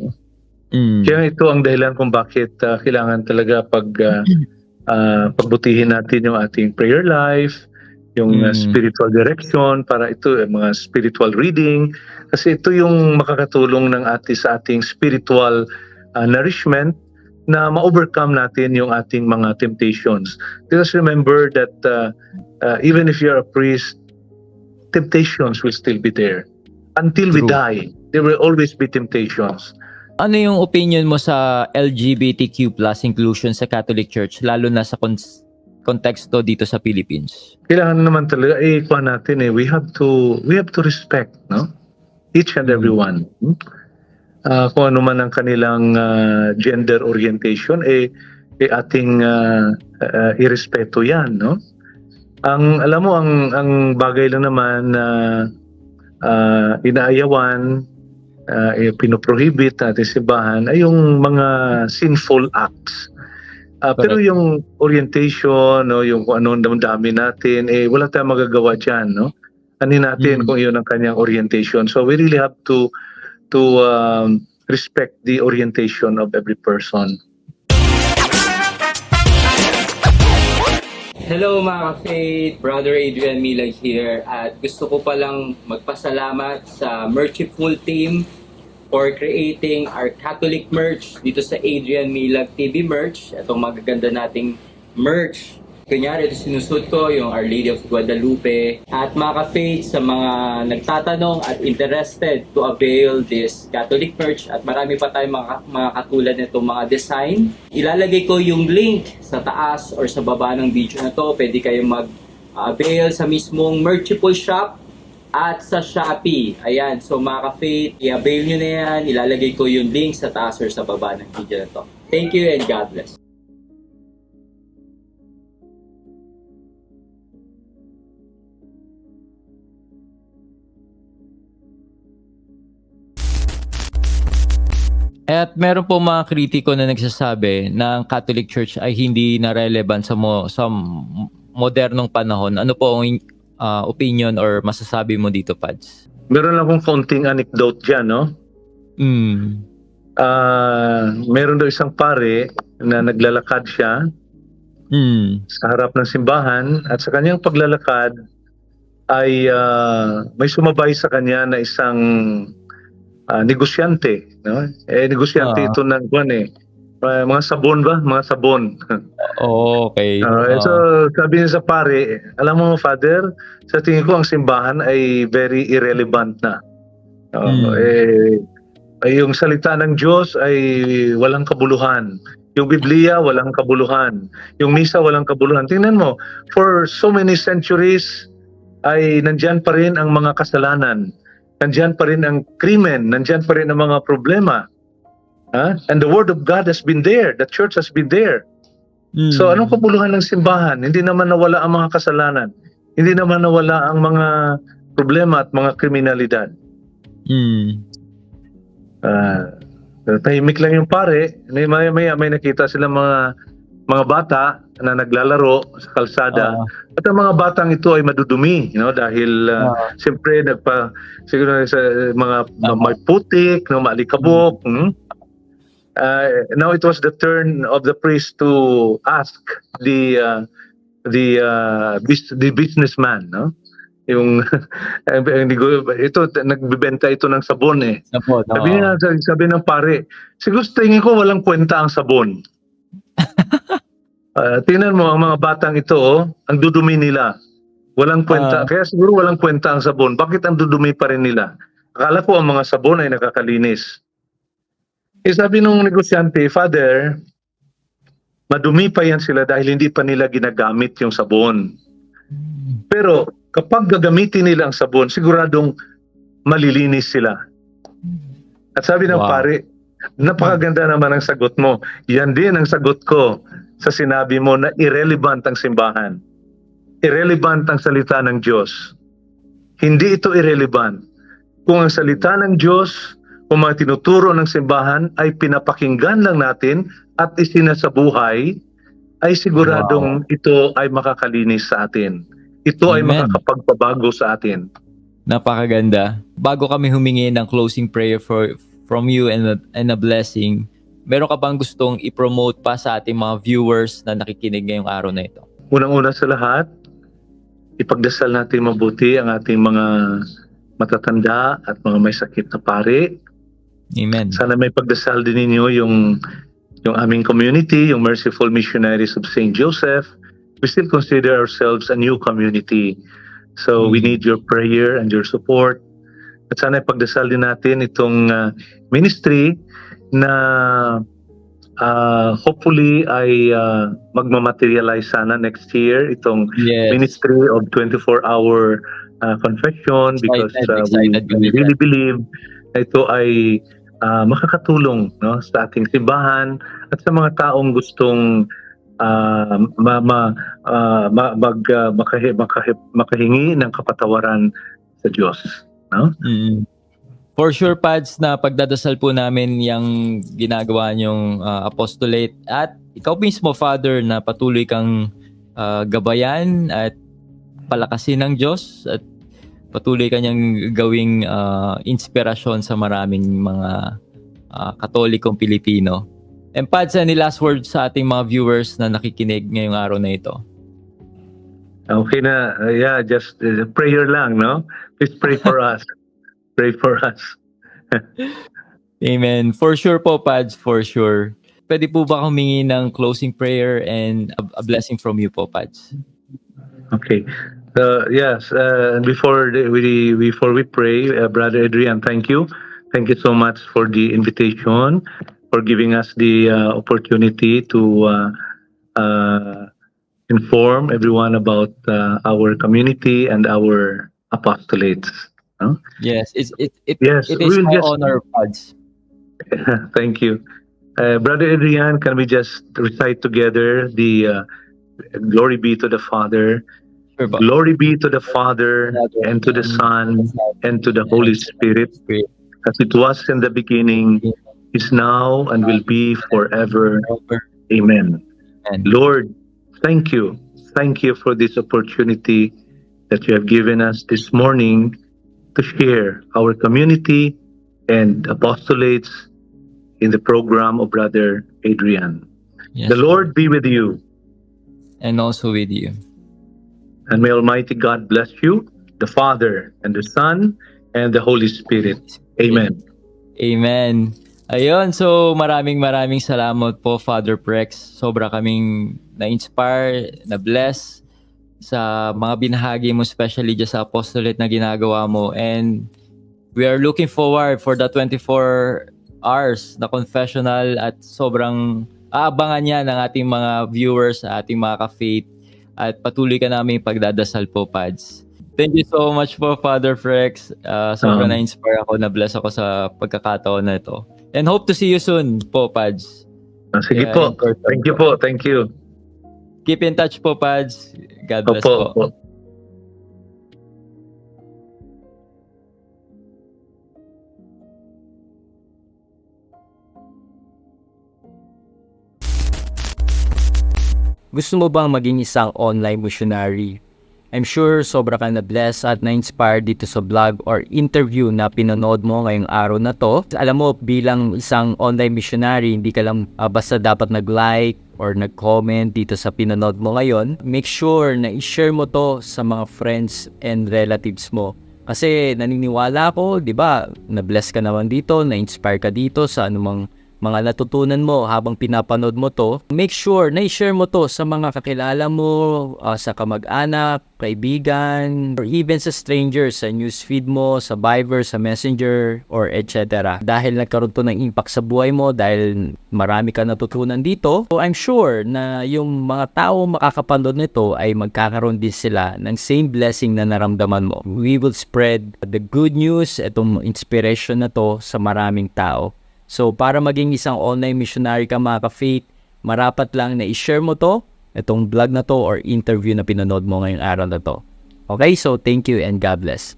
Kaya ito ang dahilan kung bakit kailangan talaga pagbutihin natin yung ating prayer life, yung spiritual direction, para ito mga spiritual reading, kasi ito yung makakatulong sa ating spiritual nourishment na ma-overcome natin yung ating mga temptations. Just remember that even if you're a priest, temptations will still be there. Until we die, there will always be temptations. Ano yung opinion mo sa LGBTQ+ inclusion sa Catholic Church, lalo na sa konteksto dito sa Philippines? Kailangan naman talaga kuha natin we have to respect, no? Each and everyone. Kung ano man ang kanilang gender orientation, ating irespeto yan, no? Alam mo, ang bagay lang naman na inaayawan, pinoprohibit natin simbahan ay yung mga sinful acts. Pero yung orientation, no, yung kung anong damdamin natin, wala tayong magagawa dyan, no? Anin natin kung yun ang kanyang orientation. So we really have to respect the orientation of every person. Hello mga ka-faith, Brother Adrian Milag here, at gusto ko palang magpasalamat sa Merchiful team for creating our Catholic merch dito sa Adrian Milag TV merch. Itong magaganda nating merch. Kunyari, ito sinusuot ko, yung Our Lady of Guadalupe. At mga ka-faith, sa mga nagtatanong at interested to avail this Catholic merch, at marami pa tayong mga katulad nitong mga design, ilalagay ko yung link sa taas or sa baba ng video na to. Pwede kayong mag-avail sa mismong Merchiful shop at sa Shopee. Ayan, so mga ka-faith, i-avail nyo na yan. Ilalagay ko yung link sa taas or sa baba ng video na to. Thank you and God bless. At meron po mga kritiko na nagsasabi na ang Catholic Church ay hindi na relevant sa modernong panahon. Ano po ang opinion or masasabi mo dito, Pads? Meron lang akong konting anecdote dyan, no? Meron daw isang pare na naglalakad siya sa harap ng simbahan, at sa kanyang paglalakad ay may sumabay sa kanya na isang negosyante, no? Negosyante ito ng mga sabon ba? Mga sabon. Okay. So sabi niya sa pare, alam mo, Father, sa tingin ko ang simbahan ay very irrelevant na. Yung salita ng Diyos ay walang kabuluhan. Yung Biblia, walang kabuluhan. Yung misa, walang kabuluhan. Tingnan mo, for so many centuries ay nandyan pa rin ang mga kasalanan. Nandyan pa rin ang krimen, nandyan pa rin ang mga problema. And the Word of God has been there. The church has been there. So anong kabuluhan ng simbahan? Hindi naman nawala ang mga kasalanan. Hindi naman nawala ang mga problema at mga kriminalidad. Tahimik lang yung pare. May nakita sila mga bata na naglalaro sa kalsada. At ang mga batang ito ay madudumi, dahil siyempre siguro sa mga may putik, maalikabok. Now it was the turn of the priest to ask the businessman, yung ito nagbebenta ito ng sabon eh. Sabi ng pare, siguro tingin ko walang kwenta ang sabon. Tingnan mo ang mga batang ito, ang dudumi nila. Walang kwenta. Kaya siguro walang kwenta ang sabon. Bakit ang dudumi pa rin nila? Akala ko ang mga sabon ay nakakalinis. Sabi nung negosyante, Father, madumi pa yan sila dahil hindi pa nila ginagamit yung sabon. Pero kapag gagamitin nila ang sabon, siguradong malilinis sila. At sabi ng pare, napakaganda naman ang sagot mo. Yan din ang sagot ko sa sinabi mo na irrelevant ang simbahan. Irrelevant ang salita ng Diyos. Hindi ito irrelevant. Kung ang salita ng Diyos o mga tinuturo ng simbahan ay pinapakinggan lang natin at isinasabuhay, ay siguradong ito ay makakalinis sa atin. Ito ay makakapagpabago sa atin. Napakaganda. Bago kami humingi ng closing prayer from you and a blessing, meron ka bang gustong i-promote pa sa ating mga viewers na nakikinig ngayong araw na ito? Unang-una sa lahat, ipagdasal natin mabuti ang ating mga matatanda at mga may sakit na pare. Amen. Sana may pagdasal din ninyo yung aming community, yung Merciful Missionaries of St. Joseph. We still consider ourselves a new community. So we need your prayer and your support. At sana ipagdasal din natin itong ministry na hopefully ay magmamaterialize sana next year, itong ministry of 24-hour confession, because we really believe na ito ay makakatulong sa ating simbahan at sa mga taong gustong makahingi ng kapatawaran sa Diyos. For sure, Pads, na pagdadasal po namin yung ginagawa niyong apostolate at ikaw mismo, Father, na patuloy kang gabayan at palakasin ng Diyos at patuloy kanyang gawing inspirasyon sa maraming mga Katolikong Pilipino. And Pads, any last words sa ating mga viewers na nakikinig ngayong araw na ito? Okay na. Just prayer lang, no? Please pray for us. Pray for us. Amen. For sure po, Pads, for sure. Pwede po ba humingi ng closing prayer and a blessing from you po, Pads? Okay. Yes. Before we pray, Brother Adrian, thank you. Thank you so much for the invitation, for giving us the opportunity to inform everyone about our community and our apostolates. Yes, it is we'll my honor, Pads. Thank you. Brother Adrian, can we just recite together the glory be to the Father, glory be to the Father, and to the Son, and to the Holy Spirit, as it was in the beginning, is now, and will be forever. Amen. Lord, thank you. Thank you for this opportunity that you have given us this morning to share our community and apostolates in the program of Brother Adrian. Yes. The Lord be with you. And also with you. And may Almighty God bless you, the Father, and the Son, and the Holy Spirit. Amen. Amen. Ayun, so maraming salamat po, Father Prex. Sobra kaming na-inspire, na-bless sa mga binahagi mo, especially just sa apostolate na ginagawa mo. And we are looking forward for the 24 hours na confessional at sobrang aabangan niya ng ating mga viewers, ating mga ka-faith, at patuloy ka namin pagdadasal po, Pads. Thank you so much po, Father Prex. Sobrang na-inspire ako, na-bless ako sa pagkakataon na ito. And hope to see you soon po, Pads. Sige Yeah, po. in person Thank you po. Thank you. Keep in touch po, Pads. God bless Opo. po. Opo. Gusto mo bang maging isang online missionary? I'm sure sobra ka na-bless at na-inspire dito sa vlog or interview na pinanood mo ngayong araw na to. Alam mo, bilang isang online missionary, hindi ka lang basta dapat nag-like or nag-comment dito sa pinanood mo ngayon. Make sure na i-share mo to sa mga friends and relatives mo. Kasi naniniwala ako, di ba, na-bless ka naman dito, na-inspire ka dito sa anumang mga natutunan mo habang pinapanood mo to. Make sure na i-share mo to sa mga kakilala mo, sa kamag-anak, kaibigan, or even sa strangers, sa newsfeed mo, sa Viber, sa Messenger, or etc. Dahil nagkaroon to ng impact sa buhay mo, dahil marami ka natutunan dito, so I'm sure na yung mga tao makakapanood nito ay magkakaroon din sila ng same blessing na naramdaman mo. We will spread the good news, itong inspiration na to sa maraming tao. So, para maging isang online missionary ka mga ka-faith, marapat lang na i-share mo to, itong vlog na to or interview na pinanood mo ngayong araw na to. Okay, so thank you and God bless.